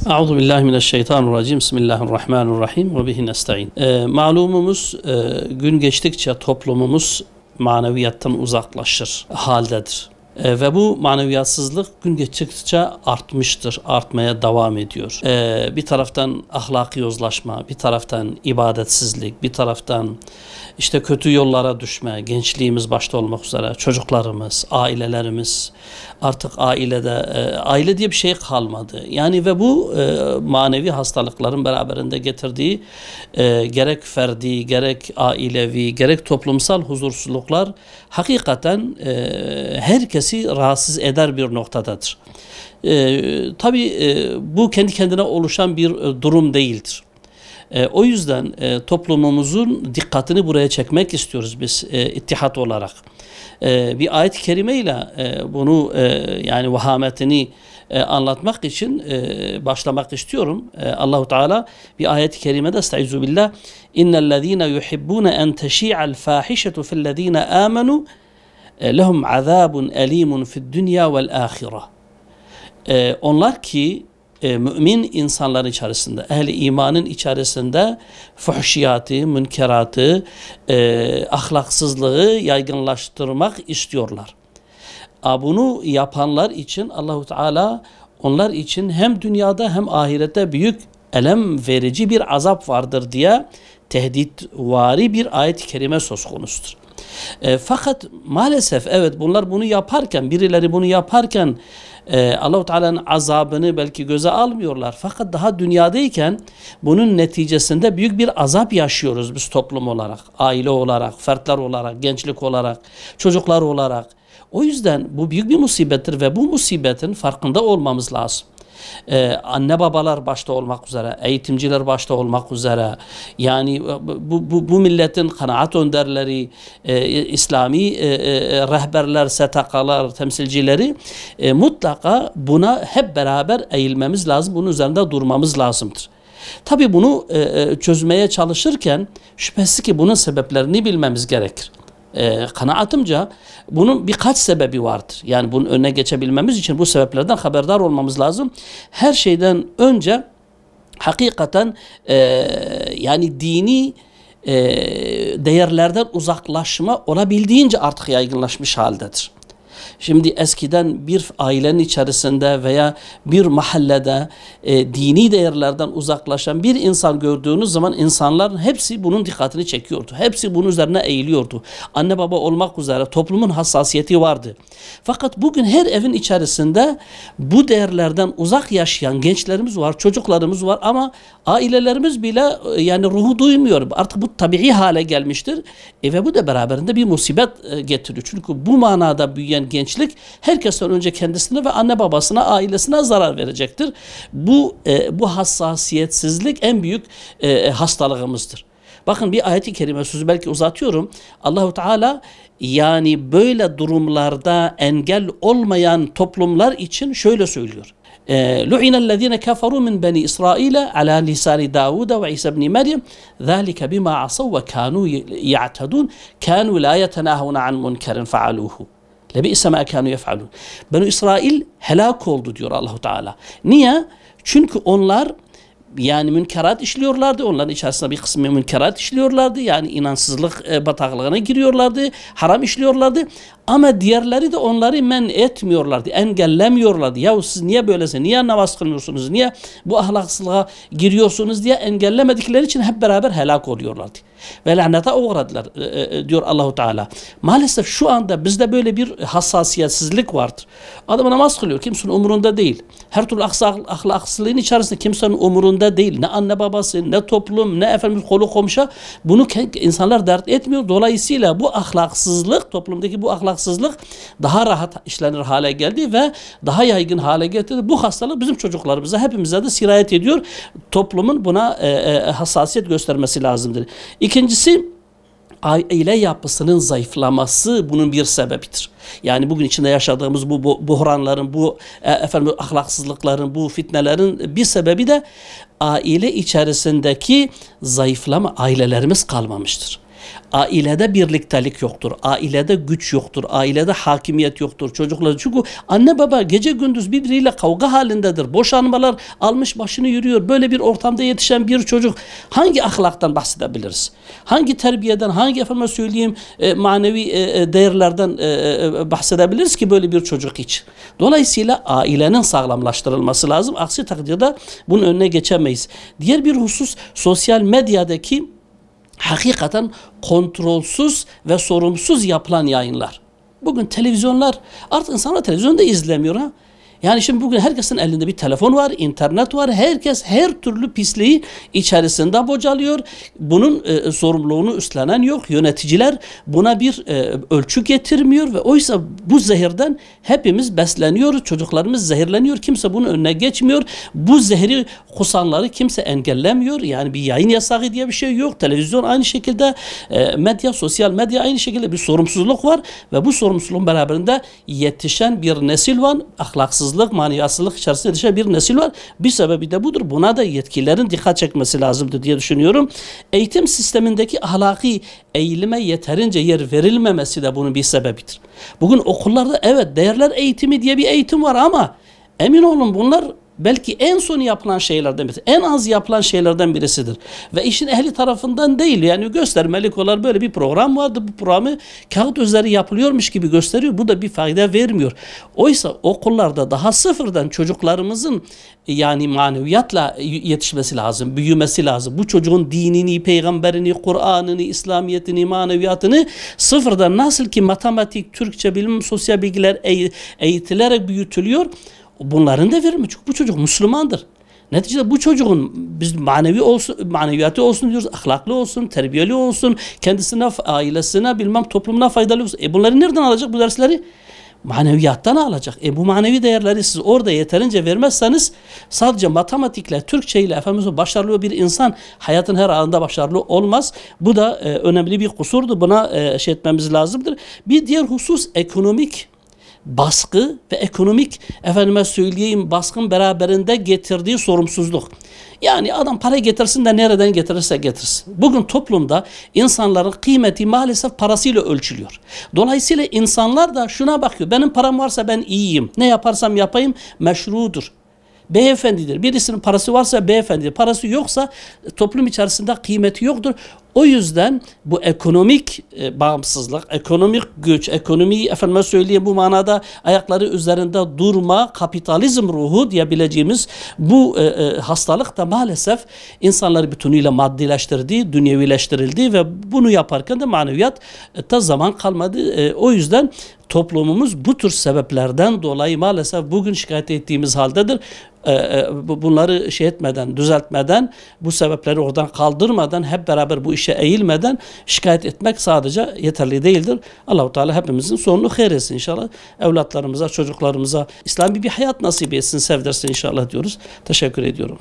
Euzubillahimineşşeytanirracim. Bismillahirrahmanirrahim. Ve bihi nesta'in. Malumumuz gün geçtikçe toplumumuz maneviyattan uzaklaşır haldedir. Ve bu maneviyatsızlık gün geçtikçe artmıştır, artmaya devam ediyor. Bir taraftan ahlaki yozlaşma, bir taraftan ibadetsizlik, bir taraftan işte kötü yollara düşme, gençliğimiz başta olmak üzere, çocuklarımız, ailelerimiz, artık aile diye bir şey kalmadı. Yani ve bu manevi hastalıkların beraberinde getirdiği gerek ferdi, gerek ailevi, gerek toplumsal huzursuzluklar hakikaten herkesi rahatsız eder bir noktadadır. Tabii bu kendi kendine oluşan bir durum değildir. O yüzden toplumumuzun dikkatini buraya çekmek istiyoruz biz ittihat olarak. Bir ayet-i kerime ile bunu yani vahametini anlatmak için başlamak istiyorum. Allahu Teala bir ayet-i kerimede estaizu billah innellezîne yuhibbûne en teşî'al fâhişetu fillezîne âmenû lehum azâbun elîmun fid-dünya vel âhire. Onlar ki mümin insanların içerisinde, ehli imanın içerisinde fuhşiyatı, münkeratı, ahlaksızlığı yaygınlaştırmak istiyorlar. Bunu yapanlar için Allahu Teala onlar için hem dünyada hem ahirette büyük elem verici bir azap vardır diye tehditvari bir ayet-i kerime söz konusudur. Fakat maalesef evet bunlar bunu yaparken, birileri bunu yaparken Allah-u Teala'nın azabını belki göze almıyorlar. Fakat daha dünyadayken bunun neticesinde büyük bir azap yaşıyoruz biz toplum olarak, aile olarak, fertler olarak, gençlik olarak, çocuklar olarak. O yüzden bu büyük bir musibettir ve bu musibetin farkında olmamız lazım. Anne babalar başta olmak üzere, eğitimciler başta olmak üzere, yani bu milletin kanaat önderleri, İslami rehberler, STK'lar, temsilcileri mutlaka buna hep beraber eğilmemiz lazım, bunun üzerinde durmamız lazımdır. Tabii bunu çözmeye çalışırken şüphesiz ki bunun sebeplerini bilmemiz gerekir. Kanaatimce bunun birkaç sebebi vardır. Yani bunun önüne geçebilmemiz için bu sebeplerden haberdar olmamız lazım. Her şeyden önce hakikaten yani dini değerlerden uzaklaşma olabildiğince artık yaygınlaşmış haldedir. Şimdi eskiden bir ailenin içerisinde veya bir mahallede dini değerlerden uzaklaşan bir insan gördüğünüz zaman insanların hepsi bunun dikkatini çekiyordu. Hepsi bunun üzerine eğiliyordu. Anne baba olmak üzere toplumun hassasiyeti vardı. Fakat bugün her evin içerisinde bu değerlerden uzak yaşayan gençlerimiz var, çocuklarımız var ama ailelerimiz bile yani ruhu duymuyor. Artık bu tabii hale gelmiştir. Ve bu da beraberinde bir musibet getiriyor. Çünkü bu manada büyüyen gençlik herkesten önce kendisine ve anne babasına, ailesine zarar verecektir. Bu hassasiyetsizlik en büyük hastalığımızdır. Bakın bir ayet-i kerime sözü belki uzatıyorum. Allahu Teala yani böyle durumlarda engel olmayan toplumlar için şöyle söylüyor. لُعِنَ الَّذ۪ينَ كَفَرُوا مِنْ بَنِي إِسْرَائِيلَ عَلَى لِسَانِ دَاوُودَ وَعِيسَى بْنِ مَرْيَمَ ذَٰلِكَ بِمَا عَصَوْا وَكَانُوا يَعْتَدُونَ كَانُوا لَا يَتَنَاهُونَ عَنْ مُنْكَرٍ فَعَلُوهُ لَبِئْسَ مَا كَانُوا يَفْعَلُونَ. Beni İsrail helak oldu diyor Allahu Teala. Niye? Çünkü onlar yani münkerat işliyorlardı. Onların içerisinde bir kısmı münkerat işliyorlardı. Yani inansızlık bataklığına giriyorlardı. Haram işliyorlardı. Ama diğerleri de onları men etmiyorlardı. Engellemiyorlardı. Yahu siz niye böylesiniz? Niye namaz kılmıyorsunuz? Niye bu ahlaksızlığa giriyorsunuz diye engellemedikleri için hep beraber helak oluyorlardı. Ve lanete uğradılar diyor Allahu Teala. Maalesef şu anda bizde böyle bir hassasiyetsizlik vardır. Adam namaz kılıyor. Kimsenin umurunda değil. Her türlü ahlaksızlığın içerisinde kimsenin umurunda değil. Ne anne babası, ne toplum, ne efendim kolu komşu. Bunu insanlar dert etmiyor. Dolayısıyla bu ahlaksızlık, toplumdaki bu ahlaksızlık daha rahat işlenir hale geldi ve daha yaygın hale getirdi. Bu hastalık bizim çocuklarımıza, hepimize de sirayet ediyor. Toplumun buna hassasiyet göstermesi lazımdır. İkincisi, aile yapısının zayıflaması bunun bir sebebidir. Yani bugün içinde yaşadığımız bu buhranların, bu ahlaksızlıkların, bu fitnelerin bir sebebi de aile içerisindeki zayıflama, ailelerimiz kalmamıştır. Ailede birliktelik yoktur. Ailede güç yoktur. Ailede hakimiyet yoktur. Çocuklar, çünkü anne baba gece gündüz birbiriyle kavga halindedir. Boşanmalar almış başını yürüyor. Böyle bir ortamda yetişen bir çocuk hangi ahlaktan bahsedebiliriz? Hangi terbiyeden, hangi efendime söyleyeyim manevi değerlerden bahsedebiliriz ki böyle bir çocuk için? Dolayısıyla ailenin sağlamlaştırılması lazım. Aksi takdirde bunun önüne geçemeyiz. Diğer bir husus, sosyal medyadaki hakikaten kontrolsüz ve sorumsuz yapılan yayınlar. Bugün televizyonlar, artık insanlar televizyonda izlemiyor ha. Yani şimdi bugün herkesin elinde bir telefon var, internet var. Herkes her türlü pisliği içerisinde bocalıyor. Bunun sorumluluğunu üstlenen yok. Yöneticiler buna bir ölçü getirmiyor ve oysa bu zehirden hepimiz besleniyoruz. Çocuklarımız zehirleniyor. Kimse bunun önüne geçmiyor. Bu zehri kusanları kimse engellemiyor. Yani bir yayın yasağı diye bir şey yok. Televizyon aynı şekilde, medya, sosyal medya aynı şekilde bir sorumsuzluk var ve bu sorumsuzluğun beraberinde yetişen bir nesil var. Ahlaksız, maniyatsızlık içerisinde yetişen bir nesil var. Bir sebebi de budur. Buna da yetkililerin dikkat çekmesi lazımdır diye düşünüyorum. Eğitim sistemindeki ahlaki eğilime yeterince yer verilmemesi de bunun bir sebebidir. Bugün okullarda evet değerler eğitimi diye bir eğitim var ama emin olun bunlar belki en son yapılan şeylerden birisi, en az yapılan şeylerden birisidir. Ve işin ehli tarafından değil, yani göstermelik olarak böyle bir program vardı. Bu programı kağıt üzeri yapılıyormuş gibi gösteriyor. Bu da bir fayda vermiyor. Oysa okullarda daha sıfırdan çocuklarımızın yani maneviyatla yetişmesi lazım, büyümesi lazım. Bu çocuğun dinini, peygamberini, Kur'an'ını, İslamiyetini, maneviyatını sıfırdan nasıl ki matematik, Türkçe, bilim, sosyal bilgiler eğitilerek büyütülüyor. Bunların da verilmiyor. Çünkü bu çocuk Müslümandır. Neticede bu çocuğun biz maneviyatı olsun diyoruz, ahlaklı olsun, terbiyeli olsun, kendisine, ailesine, bilmem toplumuna faydalı olsun. Bunları nereden alacak bu dersleri? Maneviyattan alacak. Bu manevi değerleri siz orada yeterince vermezseniz sadece matematikle, Türkçe ile efendim başarılı bir insan hayatın her alanında başarılı olmaz. Bu da önemli bir kusurdur. Buna şey etmemiz lazımdır. Bir diğer husus ekonomik baskı ve ekonomik efendime söyleyeyim baskın beraberinde getirdiği sorumsuzluk. Yani adam para getirsin de nereden getirirse getirsin. Bugün toplumda insanların kıymeti maalesef parasıyla ölçülüyor. Dolayısıyla insanlar da şuna bakıyor. Benim param varsa ben iyiyim. Ne yaparsam yapayım meşrudur. Beyefendidir. Birisinin parası varsa beyefendidir. Parası yoksa toplum içerisinde kıymeti yoktur. O yüzden bu ekonomik bağımsızlık, ekonomik güç, ekonomiyi efendime söyleyeyim bu manada ayakları üzerinde durma, kapitalizm ruhu diyebileceğimiz bu hastalık da maalesef insanları bütünüyle maddileştirdi, dünyevileştirildi ve bunu yaparken de maneviyatta zaman kalmadı. O yüzden toplumumuz bu tür sebeplerden dolayı maalesef bugün şikayet ettiğimiz haldedir. Bunları şey etmeden, düzeltmeden, bu sebepleri oradan kaldırmadan, hep beraber bu işe eğilmeden şikayet etmek sadece yeterli değildir. Allah-u Teala hepimizin sonunu hayır etsin inşallah. Evlatlarımıza, çocuklarımıza İslami bir hayat nasip etsin, sevdirsin inşallah diyoruz. Teşekkür ediyorum.